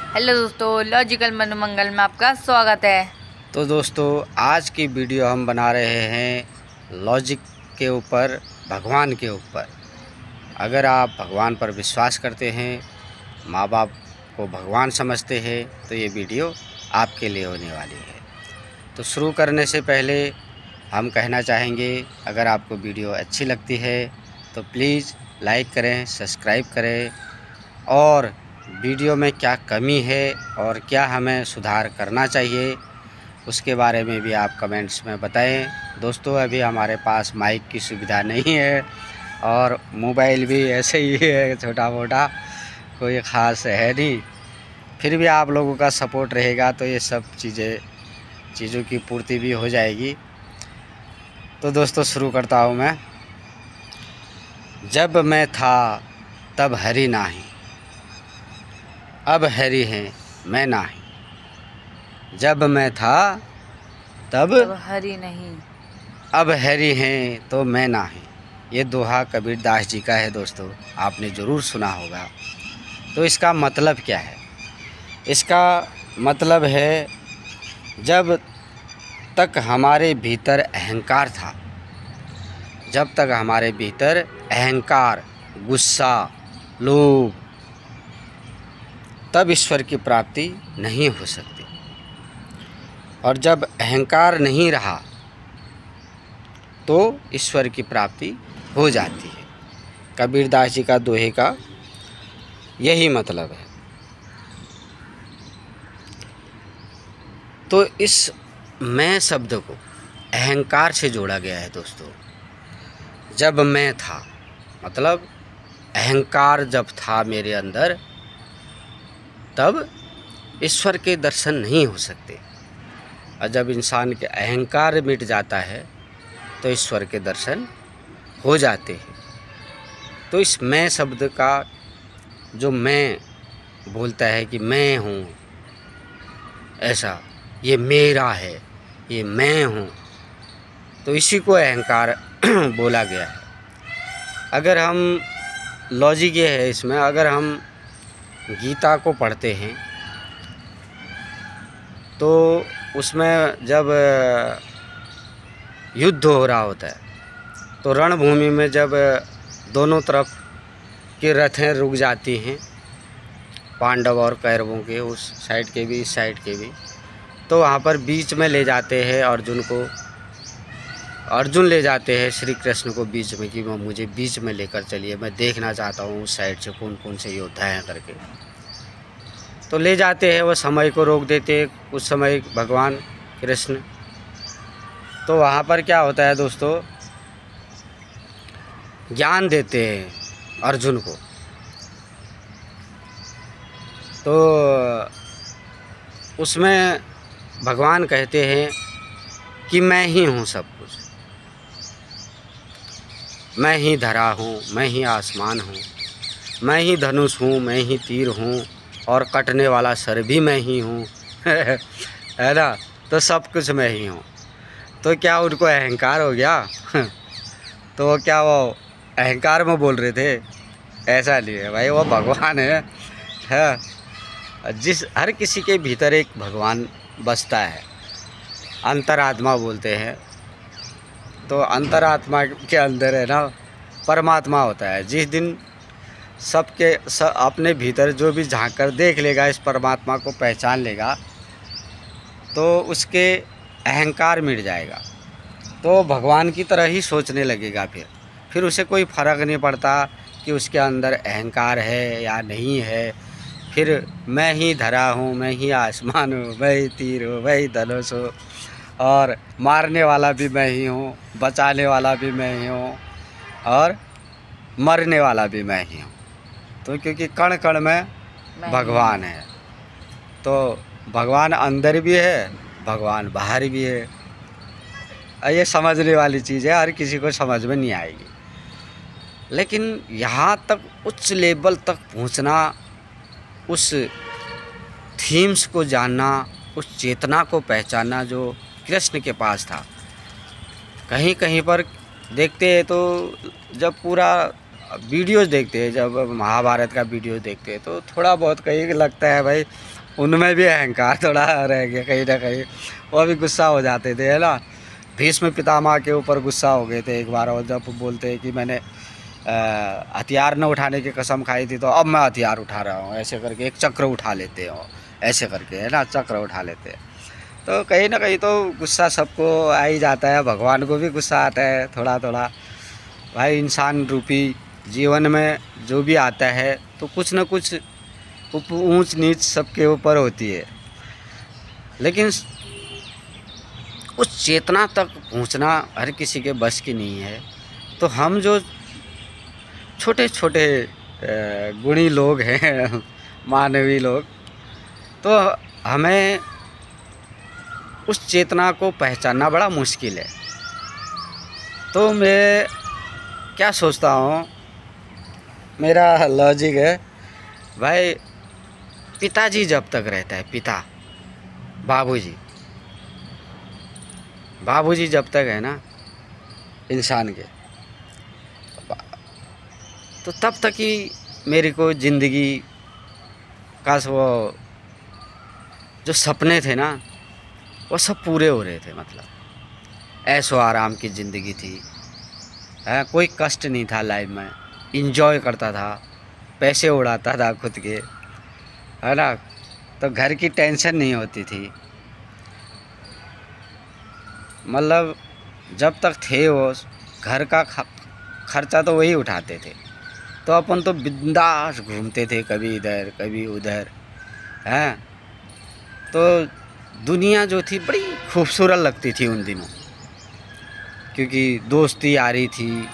Hello दोस्तों, logical मनोमंगल में आपका स्वागत है। तो दोस्तों, आज की वीडियो हम बना रहे हैं लॉजिक के ऊपर, भगवान के ऊपर। अगर आप भगवान पर विश्वास करते हैं, माँ बाप को भगवान समझते हैं, तो ये वीडियो आपके लिए होने वाली है। तो शुरू करने से पहले हम कहना चाहेंगे, अगर आपको वीडियो अच्छी लगती है तो प्लीज़ लाइक करें, सब्सक्राइब करें, और वीडियो में क्या कमी है और क्या हमें सुधार करना चाहिए उसके बारे में भी आप कमेंट्स में बताएं। दोस्तों, अभी हमारे पास माइक की सुविधा नहीं है और मोबाइल भी ऐसे ही है, छोटा मोटा, कोई ख़ास है नहीं। फिर भी आप लोगों का सपोर्ट रहेगा तो ये सब चीज़ों की पूर्ति भी हो जाएगी। तो दोस्तों, शुरू करता हूँ मैं। जब मैं था तब हरि नाही, अब हरि हैं मैं नाही। जब मैं था तब हरि नहीं, अब हरि हैं तो मैं नाही। ये दोहा कबीर दास जी का है दोस्तों, आपने ज़रूर सुना होगा। तो इसका मतलब क्या है? इसका मतलब है, जब तक हमारे भीतर अहंकार था, जब तक हमारे भीतर अहंकार, गुस्सा, लोभ, तब ईश्वर की प्राप्ति नहीं हो सकती। और जब अहंकार नहीं रहा तो ईश्वर की प्राप्ति हो जाती है। कबीर दास जी का दोहे का यही मतलब है। तो इस मैं शब्द को अहंकार से जोड़ा गया है दोस्तों। जब मैं था मतलब अहंकार जब था मेरे अंदर, तब ईश्वर के दर्शन नहीं हो सकते। और जब इंसान के अहंकार मिट जाता है तो ईश्वर के दर्शन हो जाते हैं। तो इस मैं शब्द का जो मैं बोलता है कि मैं हूँ, ऐसा, ये मेरा है, ये मैं हूँ, तो इसी को अहंकार बोला गया है। अगर हम लॉजिक ये है इसमें, अगर हम गीता को पढ़ते हैं तो उसमें जब युद्ध हो रहा होता है तो रणभूमि में जब दोनों तरफ की रथें रुक जाती हैं, पांडव और कौरवों के, उस साइड के भी इस साइड के भी, तो वहाँ पर बीच में ले जाते हैं अर्जुन को। अर्जुन ले जाते हैं श्री कृष्ण को बीच में कि मुझे बीच में लेकर चलिए, मैं देखना चाहता हूँ उस साइड से कौन कौन से योद्धा हैं करके। तो ले जाते हैं, वो समय को रोक देते हैं उस समय भगवान कृष्ण। तो वहाँ पर क्या होता है दोस्तों, ज्ञान देते हैं अर्जुन को। तो उसमें भगवान कहते हैं कि मैं ही हूँ सब कुछ, मैं ही धरा हूँ, मैं ही आसमान हूँ, मैं ही धनुष हूँ, मैं ही तीर हूँ, और कटने वाला सर भी मैं ही हूँ है ना। तो सब कुछ मैं ही हूँ। तो क्या उनको अहंकार हो गया तो वो क्या, वो अहंकार में बोल रहे थे? ऐसा नहीं है भाई, वो भगवान है। जिस हर किसी के भीतर एक भगवान बसता है, अंतरात्मा बोलते हैं। तो अंतरात्मा के अंदर है ना परमात्मा होता है। जिस दिन अपने भीतर जो भी झांक कर देख लेगा, इस परमात्मा को पहचान लेगा, तो उसके अहंकार मिट जाएगा, तो भगवान की तरह ही सोचने लगेगा। फिर उसे कोई फ़र्क नहीं पड़ता कि उसके अंदर अहंकार है या नहीं है। फिर मैं ही धरा हूँ, मैं ही आसमान हूँ, मैं ही तीर हूँ, मैं ही धनुष हूँ, और मारने वाला भी मैं ही हूँ, बचाने वाला भी मैं ही हूँ, और मरने वाला भी मैं ही हूँ। तो क्योंकि कण कण में भगवान है, तो भगवान अंदर भी है, भगवान बाहर भी है। ये समझने वाली चीज़ है, हर किसी को समझ में नहीं आएगी। लेकिन यहाँ तक उच्च लेवल तक पहुँचना, उस थीम्स को जानना, उस चेतना को पहचानना जो कृष्ण के पास था। कहीं कहीं पर देखते हैं तो जब पूरा वीडियोज़ देखते हैं, जब महाभारत का वीडियो देखते हैं, तो थोड़ा बहुत कहीं लगता है भाई उनमें भी अहंकार थोड़ा रह गया कहीं ना कहीं, वो भी गुस्सा हो जाते थे, है ना। भीष्म पितामह के ऊपर गुस्सा हो गए थे एक बार, और जब बोलते हैं कि मैंने हथियार न उठाने की कसम खाई थी तो अब मैं हथियार उठा रहा हूँ, ऐसे करके एक चक्र उठा लेते हो, ऐसे करके, है ना, चक्र उठा लेते हैं। तो कहीं ना कहीं तो गुस्सा सबको आ ही जाता है, भगवान को भी गुस्सा आता है थोड़ा थोड़ा। भाई इंसान रूपी जीवन में जो भी आता है तो कुछ न कुछ ऊंच नीच सबके ऊपर होती है, लेकिन उस चेतना तक पहुंचना हर किसी के बस की नहीं है। तो हम जो छोटे छोटे गुणी लोग हैं, मानवीय लोग, तो हमें उस चेतना को पहचानना बड़ा मुश्किल है। तो मैं क्या सोचता हूँ, मेरा लॉजिक है भाई, पिताजी जब तक रहता है, पिता बाबूजी जब तक है ना इंसान के, तो तब तक ही मेरे को ज़िंदगी का वो जो सपने थे ना वो सब पूरे हो रहे थे। मतलब ऐशो आराम की ज़िंदगी थी, है, कोई कष्ट नहीं था लाइफ में, इंजॉय करता था, पैसे उड़ाता था खुद के, है ना, तो घर की टेंशन नहीं होती थी। मतलब जब तक थे वो, घर का खर्चा तो वही उठाते थे, तो अपन तो बिंदास घूमते थे, कभी इधर कभी उधर, हैं। तो दुनिया जो थी बड़ी खूबसूरत लगती थी उन दिनों, क्योंकि दोस्ती यारी थी,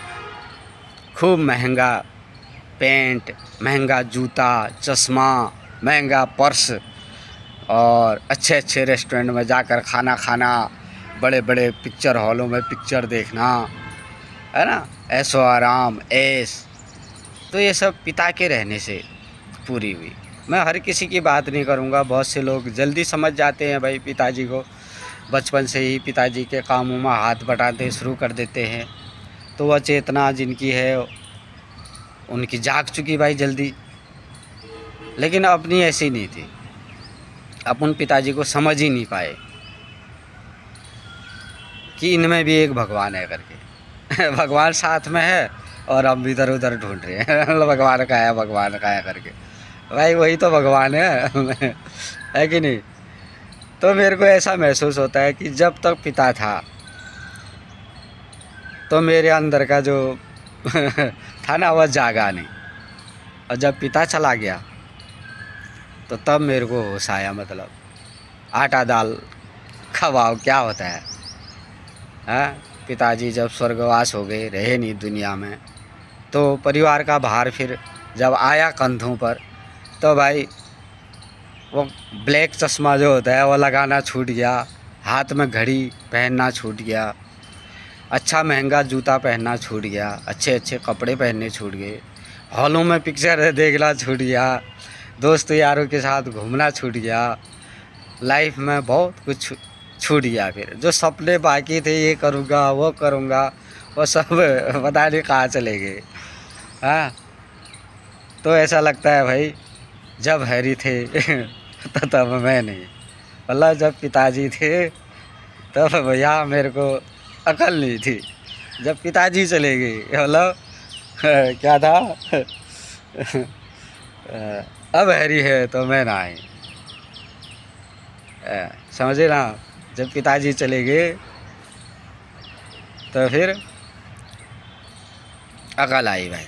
खूब महंगा पैंट, महंगा जूता, चश्मा, महंगा पर्स, और अच्छे अच्छे रेस्टोरेंट में जाकर खाना खाना, बड़े बड़े पिक्चर हॉलों में पिक्चर देखना, है ना, ऐशो आराम ऐश। तो ये सब पिता के रहने से पूरी हुई। मैं हर किसी की बात नहीं करूँगा, बहुत से लोग जल्दी समझ जाते हैं भाई पिताजी को, बचपन से ही पिताजी के कामों में हाथ बटाते शुरू कर देते हैं, तो वह चेतना जिनकी है उनकी जाग चुकी भाई जल्दी। लेकिन अपनी ऐसी नहीं थी, अपन पिताजी को समझ ही नहीं पाए कि इनमें भी एक भगवान है करके भगवान साथ में है और हम इधर उधर ढूंढ रहे हैं भगवान का है करके। भाई वही तो भगवान है कि नहीं। तो मेरे को ऐसा महसूस होता है कि जब तक पिता था तो मेरे अंदर का जो था ना वह जागा नहीं, और जब पिता चला गया तो तब मेरे को होश आया। मतलब आटा दाल खवाओ क्या होता है, हाँ। पिताजी जब स्वर्गवास हो गए, रहे नहीं दुनिया में, तो परिवार का भार फिर जब आया कंधों पर, तो भाई वो ब्लैक चश्मा जो होता है वो लगाना छूट गया, हाथ में घड़ी पहनना छूट गया, अच्छा महंगा जूता पहनना छूट गया, अच्छे अच्छे कपड़े पहनने छूट गए, हॉलों में पिक्चर देखना छूट गया, दोस्त यारों के साथ घूमना छूट गया, लाइफ में बहुत कुछ छूट गया। फिर जो सपने बाकी थे, ये करूँगा वो करूँगा, वो सब पता नहीं कहाँ चले गए, हाँ। तो ऐसा लगता है भाई जब हैरी थे तो तब मैं नहीं, मतलब जब पिताजी थे तब भैया मेरे को अकल नहीं थी, जब पिताजी चले गए मतलब क्या था अब हैरी है तो मैं ना आई, समझे ना। जब पिताजी चले गए तो फिर अकल आई भाई।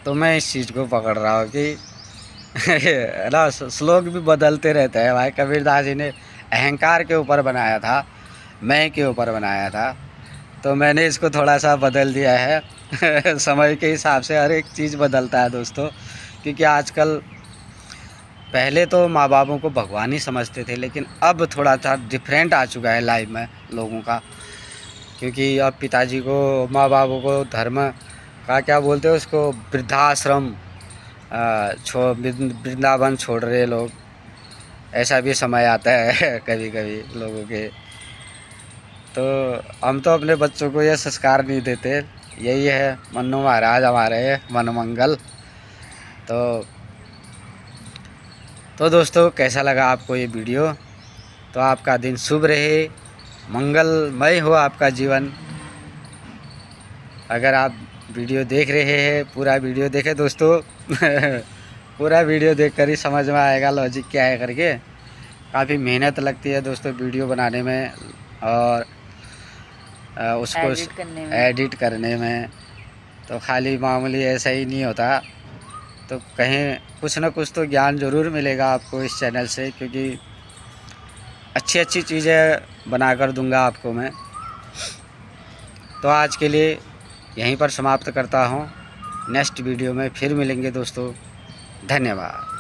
तो मैं इस चीज़ को पकड़ रहा हूँ कि ना श्लोक भी बदलते रहते हैं भाई। कबीरदास जी ने अहंकार के ऊपर बनाया था, मैं के ऊपर बनाया था, तो मैंने इसको थोड़ा सा बदल दिया है समय के हिसाब से हर एक चीज़ बदलता है दोस्तों। क्योंकि आजकल, पहले तो माँ बापों को भगवान ही समझते थे, लेकिन अब थोड़ा सा डिफरेंट आ चुका है लाइफ में लोगों का। क्योंकि अब पिताजी को, माँ बापों को धर्म का क्या बोलते हैं उसको, वृद्धाश्रम वृंदावन छोड़ रहे लोग, ऐसा भी समय आता है कभी कभी लोगों के। तो हम तो अपने बच्चों को यह संस्कार नहीं देते, यही है मन्नू महाराज हमारे मनमंगल। तो तो दोस्तों कैसा लगा आपको ये वीडियो? तो आपका दिन शुभ रहे, मंगलमय हो आपका जीवन। अगर आप वीडियो देख रहे हैं, पूरा वीडियो देखें दोस्तों। पूरा वीडियो देखकर ही समझ में आएगा लॉजिक क्या है करके। काफ़ी मेहनत लगती है दोस्तों वीडियो बनाने में और उसको एडिट करने में। तो खाली मामूली ऐसा ही नहीं होता। तो कहीं कुछ ना कुछ तो ज्ञान ज़रूर मिलेगा आपको इस चैनल से, क्योंकि अच्छी अच्छी चीज़ें बनाकर दूंगा आपको मैं। तो आज के लिए यहीं पर समाप्त करता हूँ। नेक्स्ट वीडियो में फिर मिलेंगे दोस्तों। धन्यवाद।